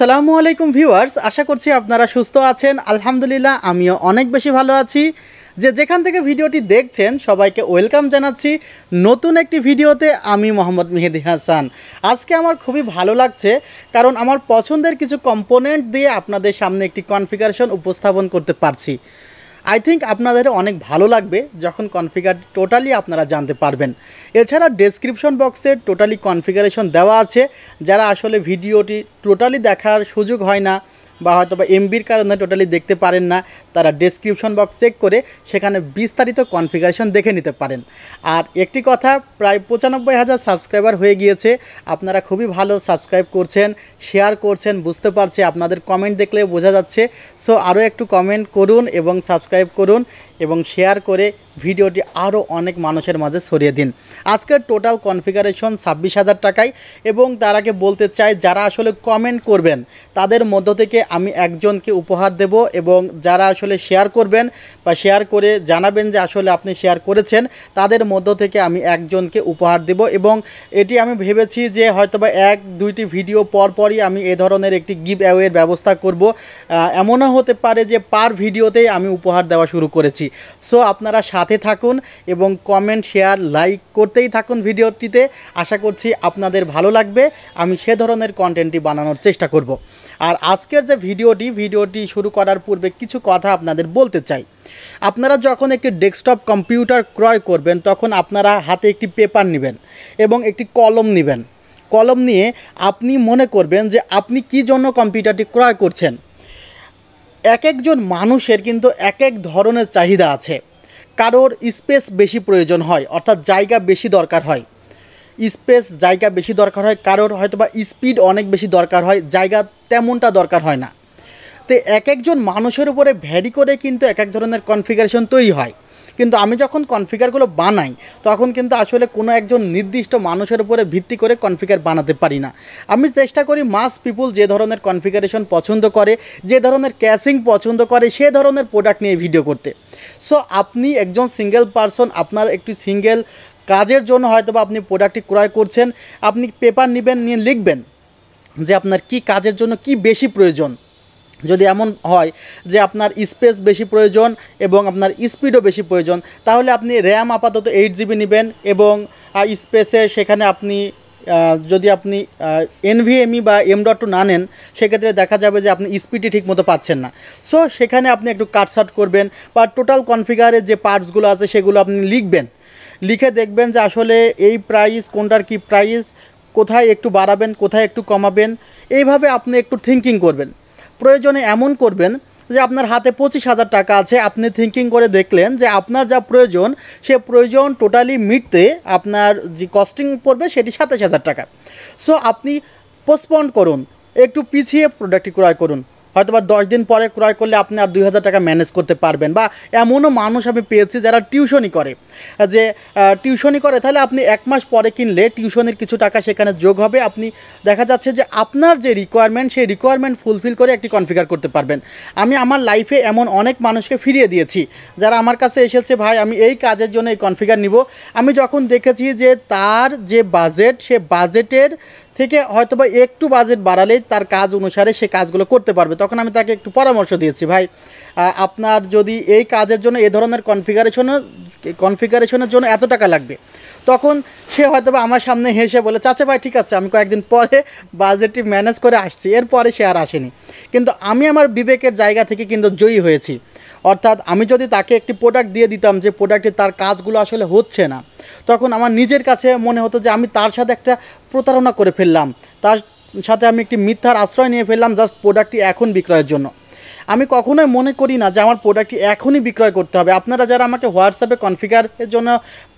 আসসালামু আলাইকুম ভিউয়ার্স, আশা করছি আপনারা সুস্থ আছেন। আলহামদুলিল্লাহ আমিও অনেক বেশি ভালো আছি। যেখান থেকে ভিডিওটি দেখছেন সবাইকে ওয়েলকাম জানাচ্ছি নতুন একটি ভিডিওতে। আমি মোহাম্মদ মেহেদি হাসান। আজকে আমার খুবই ভালো লাগছে কারণ আমার পছন্দের কিছু কম্পোনেন্ট দিয়ে আপনাদের সামনে একটি কনফিগারেশন উপস্থাপন করতে পারছি। আই থিঙ্ক আপনাদের অনেক ভালো লাগবে যখন কনফিগার টোটালি আপনারা জানতে পারবেন। এছাড়া ডেসক্রিপশন বক্সে টোটালি কনফিগারেশন দেওয়া আছে। যারা আসলে ভিডিওটি টোটালি দেখার সুযোগ হয় না বা হয়তো বা এমবির কারণে টোটালি দেখতে পারেন না, তারা ডেসক্রিপশন বক্স চেক করে সেখানে বিস্তারিত কনফিগারেশন দেখে নিতে পারেন। আর একটি কথা, প্রায় 95,000 সাবস্ক্রাইবার হয়ে গিয়েছে। আপনারা খুবই ভালো সাবস্ক্রাইব করছেন, শেয়ার করছেন, বুঝতে পারছি, আপনাদের কমেন্ট দেখলে বোঝা যাচ্ছে। সো আরও একটু কমেন্ট করুন এবং সাবস্ক্রাইব করুন এবং শেয়ার করে ভিডিওটি আরও অনেক মানুষের মাঝে ছড়িয়ে দিন। আজকের টোটাল কনফিগারেশন 26,000 টাকায়। এবং তার আগে বলতে চাই, যারা আসলে কমেন্ট করবেন তাদের মধ্য থেকে আমি একজনকে উপহার দেব, এবং যারা আসলে শেয়ার করবেন বা শেয়ার করে জানাবেন যে আসলে আপনি শেয়ার করেছেন, তাদের মধ্য থেকে আমি একজনকে উপহার দেব। এবং এটি আমি ভেবেছি যে হয়তোবা 1-2টি ভিডিও পরই আমি এ ধরনের একটি গিভ অ্যাওয়ের ব্যবস্থা করব। এমনও হতে পারে যে পার ভিডিওতেই আমি উপহার দেওয়া শুরু করেছি। সো আপনারা সাথে থাকুন এবং কমেন্ট, শেয়ার, লাইক করতেই থাকুন ভিডিওটিতে। আশা করছি আপনাদের ভালো লাগবে। আমি সে ধরনের কন্টেন্টটি বানানোর চেষ্টা করব। আর আজকের যে ভিডিওটি শুরু করার পূর্বে কিছু কথা আপনাদের বলতে চাই। আপনারা যখন একটি ডেস্কটপ কম্পিউটার ক্রয় করবেন তখন আপনারা হাতে একটি পেপার নেবেন এবং একটি কলম নেবেন। কলম নিয়ে আপনি মনে করবেন যে আপনি কী জন্য কম্পিউটারটি ক্রয় করছেন। এক একজন মানুষের কিন্তু এক এক ধরনের চাহিদা আছে। কারোর স্পেস বেশি প্রয়োজন হয়, অর্থাৎ জায়গা বেশি দরকার হয়, জায়গা বেশি দরকার হয়। কারোর হয়তোবা স্পিড অনেক বেশি দরকার হয়, জায়গা তেমনটা দরকার হয় না। তো এক একজন মানুষের উপরে ভ্যারি করে কিন্তু এক এক ধরনের কনফিগারেশন তৈরি হয়। কিন্তু আমি যখন কনফিগারগুলো বানাই তখন কিন্তু আসলে কোনো একজন নির্দিষ্ট মানুষের উপরে ভিত্তি করে কনফিগার বানাতে পারি না। আমি চেষ্টা করি মাস পিপুল যে ধরনের কনফিগারেশন পছন্দ করে, যে ধরনের ক্যাশিং পছন্দ করে, সে ধরনের প্রোডাক্ট নিয়ে ভিডিও করতে। সো আপনি একজন সিঙ্গেল পারসন, আপনার একটি সিঙ্গেল কাজের জন্য হয়তোবা আপনি প্রোডাক্টটি ক্রয় করছেন। আপনি পেপার নেবেন, নিয়ে লিখবেন যে আপনার কি কাজের জন্য কি বেশি প্রয়োজন। যদি এমন হয় যে আপনার স্পেস বেশি প্রয়োজন এবং আপনার স্পিডও বেশি প্রয়োজন, তাহলে আপনি র্যাম আপাতত 8GB নেবেন এবং স্পেসের সেখানে আপনি যদি আপনি NVMe বা M.2 না নেন, সেক্ষেত্রে দেখা যাবে যে আপনি স্পিডটি ঠিকমতো পাচ্ছেন না। সো সেখানে আপনি একটু কাটসাট করবেন বা টোটাল কনফিগারের যে পার্টসগুলো আছে সেগুলো আপনি লিখবেন। লিখে দেখবেন যে আসলে এই প্রাইস কোনটার কি প্রাইস, কোথায় একটু বাড়াবেন, কোথায় একটু কমাবেন। এইভাবে আপনি একটু থিঙ্কিং করবেন। প্রয়োজনে এমন করবেন যে আপনার হাতে 25,000 টাকা আছে, আপনি থিঙ্কিং করে দেখলেন যে আপনার যা প্রয়োজন সে প্রয়োজন টোটালি মিটতে আপনার যে কস্টিং পড়বে সেটি 27,000 টাকা। সো আপনি পোস্টপন্ড করুন, একটু পিছিয়ে প্রোডাক্টটি ক্রয় করুন। হয়তো বা 10 দিন পরে ক্রয় করলে আপনি আর 2,000 টাকা ম্যানেজ করতে পারবেন। বা এমনও মানুষ আমি পেয়েছি যারা টিউশনি করে, তাহলে আপনি 1 মাস পরে কিনলে টিউশনের কিছু টাকা সেখানে যোগ হবে। আপনি দেখা যাচ্ছে যে আপনার যে রিকোয়ারমেন্ট সেই রিকোয়ারমেন্ট ফুলফিল করে একটি কনফিগার করতে পারবেন। আমি আমার লাইফে এমন অনেক মানুষকে ফিরিয়ে দিয়েছি যারা আমার কাছে এসেছে, ভাই আমি এই কাজের জন্য এই কনফিগার নিব। আমি যখন দেখেছি যে তার যে বাজেট, সে বাজেটের থেকে হয়তোবা একটু বাজেট বাড়ালেই তার কাজ অনুসারে সে কাজগুলো করতে পারবে, তখন আমি তাকে একটু পরামর্শ দিয়েছি, ভাই আপনার যদি এই কাজের জন্য এ ধরনের কনফিগারেশনের জন্য এত টাকা লাগবে, তখন সে হয়তোবা আমার সামনে হেসে বলে, চাচা ভাই ঠিক আছে, আমি কয়েকদিন পরে বাজেটটি ম্যানেজ করে আসছি। এরপরে সে আর আসেনি। কিন্তু আমি আমার বিবেকের জায়গা থেকে কিন্তু জয়ী হয়েছি। অর্থাৎ আমি যদি তাকে একটি প্রোডাক্ট দিয়ে দিতাম যে প্রোডাক্টে তার কাজগুলো আসলে হচ্ছে না, তখন আমার নিজের কাছে মনে হতো যে আমি তার সাথে একটা প্রতারণা করে ফেললাম, তার সাথে আমি একটি মিথ্যার আশ্রয় নিয়ে ফেললাম জাস্ট প্রোডাক্টটি এখন বিক্রয়ের জন্য। আমি কখনোই মনে করি না যে আমার প্রোডাক্টটি এখনই বিক্রয় করতে হবে। আপনারা যারা আমাকে হোয়াটসঅ্যাপে কনফিগারের জন্য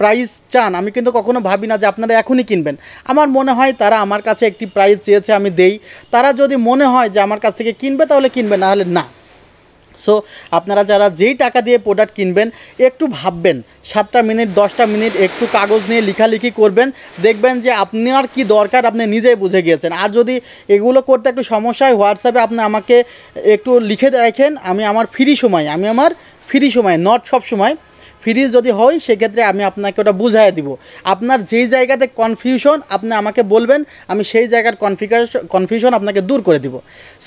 প্রাইস চান, আমি কিন্তু কখনো ভাবি না যে আপনারা এখনই কিনবেন। আমার মনে হয় তারা আমার কাছে একটি প্রাইস চেয়েছে, আমি দেই। তারা যদি মনে হয় যে আমার কাছ থেকে কিনবে তাহলে কিনবে, না হলে না। সো আপনারা যারা যেই টাকা দিয়ে প্রোডাক্ট কিনবেন একটু ভাববেন, 7টা মিনিট 10টা মিনিট একটু কাগজ নিয়ে লেখালেখি করবেন, দেখবেন যে আপনার কি দরকার আপনি নিজেই বুঝে গিয়েছেন। আর যদি এগুলো করতে একটু সমস্যা হয়, হোয়াটসঅ্যাপে আপনি আমাকে একটু লিখে রাখেন। আমি আমার ফ্রি সময়, নট সব সময়, ফ্রি যদি হয় সেক্ষেত্রে আমি আপনাকে ওটা বুঝাই দিব। আপনার যেই জায়গাতে কনফিউশন আপনি আমাকে বলবেন, আমি সেই জায়গার কনফিউশন আপনাকে দূর করে দিব।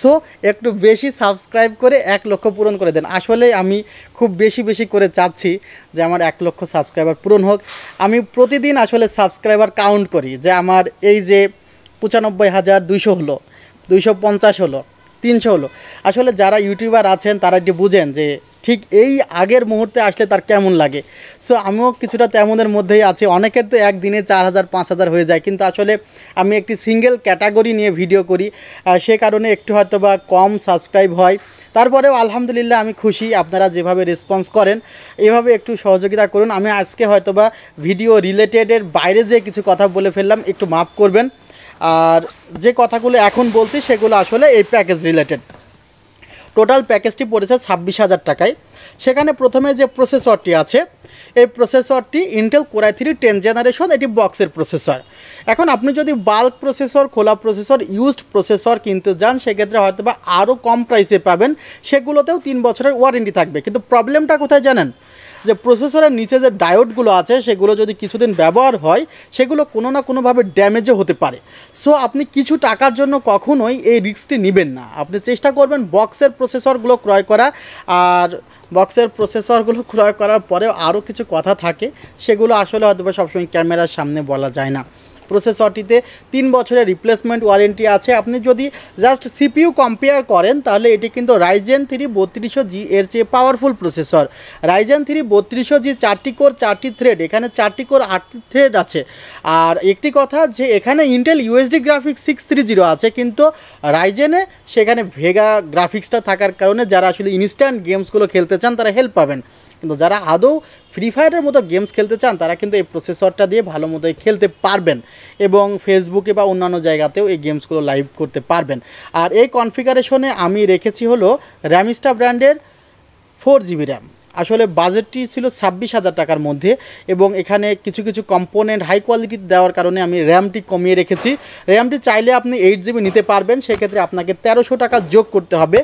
সো একটু বেশি সাবস্ক্রাইব করে 1 লক্ষ পূরণ করে দেন। আসলে আমি খুব বেশি বেশি করে চাচ্ছি যে আমার 1 লক্ষ সাবস্ক্রাইবার পূরণ হোক। আমি প্রতিদিন আসলে সাবস্ক্রাইবার কাউন্ট করি যে আমার এই যে 95,200 হলো, 250 হলো, 300 হলো। আসলে যারা ইউটিউবার আছেন তারা একটু বুঝেন যে ঠিক এই আগের মুহূর্তে আসলে তার কেমন লাগে। সো আমিও কিছুটা তেমনের মধ্যেই আছি। অনেকের তো একদিনে 4,000 5,000 হয়ে যায়, কিন্তু আসলে আমি একটি সিঙ্গেল ক্যাটাগরি নিয়ে ভিডিও করি, সে কারণে একটু হয়তো বা কম সাবস্ক্রাইব হয়। তারপরেও আলহামদুলিল্লাহ আমি খুশি, আপনারা যেভাবে রেসপন্স করেন এভাবে একটু সহযোগিতা করুন। আমি আজকে হয়তো বা ভিডিও রিলেটেডের বাইরে যে কিছু কথা বলে ফেললাম, একটু মাফ করবেন। আর যে কথাগুলো এখন বলছি সেগুলো আসলে এই প্যাকেজ রিলেটেড। টোটাল প্যাকেজটি পড়েছে 26,000 টাকায়। সেখানে প্রথমে যে প্রসেসরটি আছে, এই প্রসেসরটি ইন্টেল কোর i3 10 জেনারেশন, এটি বক্সের প্রসেসর। এখন আপনি যদি বাল্ক প্রসেসর, খোলা প্রসেসর, ইউজড প্রসেসর কিনতে যান সেক্ষেত্রে হয়তো বা আরও কম প্রাইসে পাবেন, সেগুলোতেও 3 বছরের ওয়ারেন্টি থাকবে। কিন্তু প্রবলেমটা কোথায় জানেন, যে প্রসেসরের নিচে যে ডায়োডগুলো আছে সেগুলো যদি কিছুদিন ব্যবহার হয় সেগুলো কোনো না কোনোভাবে ড্যামেজও হতে পারে। সো আপনি কিছু টাকার জন্য কখনোই এই রিস্কটি নেবেন না। আপনি চেষ্টা করবেন বক্সের প্রসেসরগুলো ক্রয় করা। আর বক্সের প্রসেসরগুলো ক্রয় করার পরেও আরও কিছু কথা থাকে, সেগুলো আসলে হয়তো বা সবসময় ক্যামেরার সামনে বলা যায় না। প্রসেসরটিতে 3 বছরের রিপ্লেসমেন্ট ওয়ারেন্টি আছে। আপনি যদি জাস্ট সিপিইউ কম্পেয়ার করেন তাহলে এটি কিন্তু Ryzen 3 3200G এর চেয়ে পাওয়ারফুল প্রসেসর। Ryzen 3 3200G 4টি কোর 4টি থ্রেড, এখানে 4টি কোর 8টি থ্রেড আছে। আর একটি কথা যে এখানে ইন্টেল ইউএসডি গ্রাফিক্স 630 আছে, কিন্তু রাইজেনে সেখানে ভেগা গ্রাফিক্সটা থাকার কারণে যারা আসলে ইনস্ট্যান্ট গেমসগুলো খেলতে চান তারা হেল্প পাবেন। কিন্তু যারা আদৌ ফ্রি ফায়ারের মতো গেমস খেলতে চান তারা কিন্তু এই প্রসেসরটা দিয়ে ভালো মতোই খেলতে পারবেন এবং ফেসবুকে বা অন্যান্য জায়গাতেও এই গেমসগুলো লাইভ করতে পারবেন। আর এই কনফিগারেশনে আমি রেখেছি হলো র্যামস্টা ব্র্যান্ডের 4GB র্যাম। আসলে বাজেটটি ছিল 26,000 টাকার মধ্যে এবং এখানে কিছু কিছু কম্পোনেন্ট হাই কোয়ালিটির দেওয়ার কারণে আমি র্যামটি কমিয়ে রেখেছি। র্যামটি চাইলে আপনি 8GB নিতে পারবেন, সেক্ষেত্রে আপনাকে 1300 টাকা যোগ করতে হবে।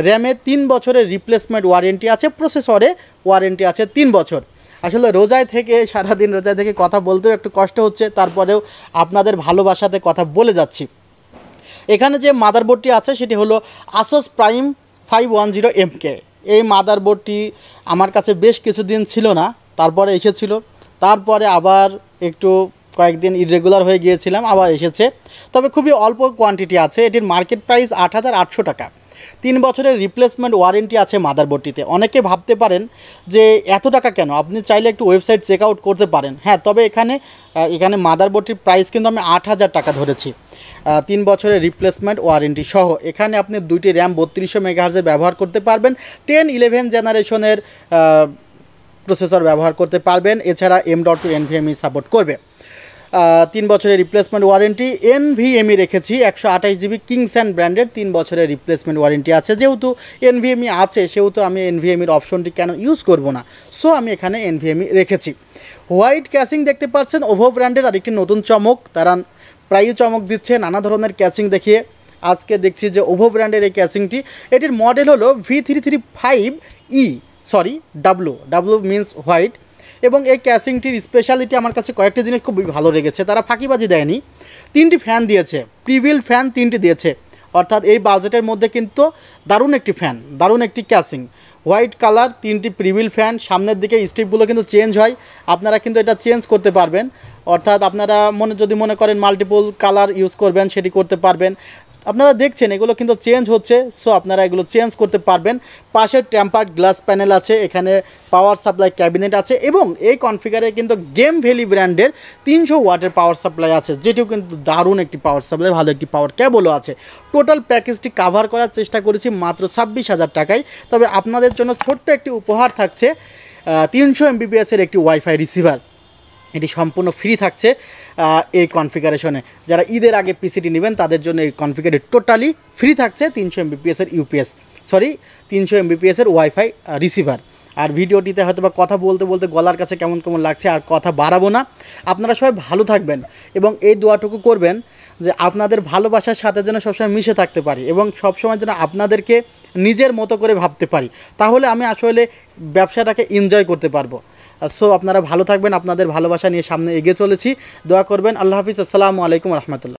র্যামে 3 বছরের রিপ্লেসমেন্ট ওয়ারেন্টি আছে, প্রসেসরে ওয়ারেন্টি আছে 3 বছর। আসলে রোজায় থেকে সারাদিন রোজায় থেকে কথা বলতেও একটু কষ্ট হচ্ছে, তারপরেও আপনাদের ভালোবাসাতে কথা বলে যাচ্ছি। এখানে যে মাদারবোর্ডটি আছে সেটি হলো ASUS প্রাইম 510MK। এই মাদারবোর্ডটি আমার কাছে বেশ কিছুদিন ছিল না, তারপরে এসেছিল, তারপরে আবার একটু কয়েকদিন ইরেগুলার হয়ে গিয়েছিলাম, আবার এসেছে। তবে খুবই অল্প কোয়ান্টিটি আছে। এটির মার্কেট প্রাইস 8,800 টাকা। 3 বছরের রিপ্লেসমেন্ট ওয়ারেন্টি আছে মাদারবোর্ডটিতে। অনেকে ভাবতে পারেন যে এত টাকা কেন, আপনি চাইলে একটু ওয়েবসাইট চেক আউট করতে পারেন। হ্যাঁ, তবে এখানে মাদারবোর্ডটির প্রাইস কিন্তু আমি 8,000 টাকা ধরেছি, 3 বছরের রিপ্লেসমেন্ট ওয়ারেন্টি সহ। এখানে আপনি 2টি র্যাম 3200 মেগাহার্জের ব্যবহার করতে পারবেন, 10-11 জেনারেশনের প্রসেসর ব্যবহার করতে পারবেন। এছাড়া M.2 NVMe সাপোর্ট করবে। 3 বছরের রিপ্লেসমেন্ট ওয়ারেন্টি। NVMe রেখেছি 128GB কিংস্যান্ড ব্র্যান্ডের, 3 বছরের রিপ্লেসমেন্ট ওয়ারেন্টি আছে। যেহেতু NVMe আছে সেহেতু আমি NVMeর অপশনটি কেন ইউজ করব না, সো আমি এখানে NVMe রেখেছি। হোয়াইট ক্যাসিং দেখতে পাচ্ছেন ওভো ব্র্যান্ডের আরেকটি নতুন চমক। তারা প্রায়ই চমক দিচ্ছে নানা ধরনের ক্যাসিং দেখিয়ে। আজকে দেখছি যে ওভো ব্র্যান্ডের এই ক্যাসিংটি, এটির মডেল হলো V335E, W মিন্স হোয়াইট। এবং এই ক্যাসিংটির স্পেশালিটি আমার কাছে কয়েকটি জিনিস খুব ভালো লেগেছে। তারা ফাঁকিবাজি দেয়নি, 3টি ফ্যান দিয়েছে, প্রিভিল ফ্যান 3টি দিয়েছে। অর্থাৎ এই বাজেটের মধ্যে কিন্তু দারুণ একটি ফ্যান, দারুণ একটি ক্যাসিং। হোয়াইট কালার, 3টি প্রিভিল ফ্যান। সামনের দিকে স্ট্রিপগুলো কিন্তু চেঞ্জ হয়, আপনারা কিন্তু এটা চেঞ্জ করতে পারবেন। অর্থাৎ আপনারা যদি মনে করেন মাল্টিপল কালার ইউজ করবেন সেটি করতে পারবেন। আপনারা দেখছেন এগুলো কিন্তু চেঞ্জ হচ্ছে, সো আপনারা এগুলো চেঞ্জ করতে পারবেন। পাশে টেম্পার্ড গ্লাস প্যানেল আছে, এখানে পাওয়ার সাপ্লাই ক্যাবিনেট আছে এবং এই কনফিগারে কিন্তু গেম ভ্যালি ব্র্যান্ডের 300 ওয়াটের পাওয়ার সাপ্লাই আছে, যেটিও কিন্তু দারুণ একটি পাওয়ার সাপ্লাই, ভালো একটি পাওয়ার কেবলও আছে। টোটাল প্যাকেজটি কাভার করার চেষ্টা করেছি মাত্র 26,000 টাকায়। তবে আপনাদের জন্য ছোট্ট একটি উপহার থাকছে, 300 MBPS এর একটি ওয়াইফাই রিসিভার। এটি সম্পূর্ণ ফ্রি থাকছে এই কনফিগারেশনে। যারা ঈদের আগে পিসিটি নেবেন তাদের জন্য এই কনফিগারে টোটালি ফ্রি থাকছে 300 MBPS এর 300 MBPS এর ওয়াইফাই রিসিভার। আর ভিডিওটিতে হয়তো বা কথা বলতে বলতে গলার কাছে কেমন কেমন লাগছে, আর কথা বাড়াবো না। আপনারা সবাই ভালো থাকবেন এবং এই দোয়াটুকু করবেন যে আপনাদের ভালোবাসার সাথে যেন সবসময় মিশে থাকতে পারি এবং সবসময় যেন আপনাদেরকে নিজের মতো করে ভাবতে পারি, তাহলে আমি আসলে ব্যবসাটাকে এনজয় করতে পারবো। সো আপনারা ভালো থাকবেন, আপনাদের ভালোবাসা নিয়ে সামনে এগিয়ে চলেছি। দোয়া করবেন। আল্লাহ হাফিজ। আসসালামু আলাইকুম রহমতুল্লাহ।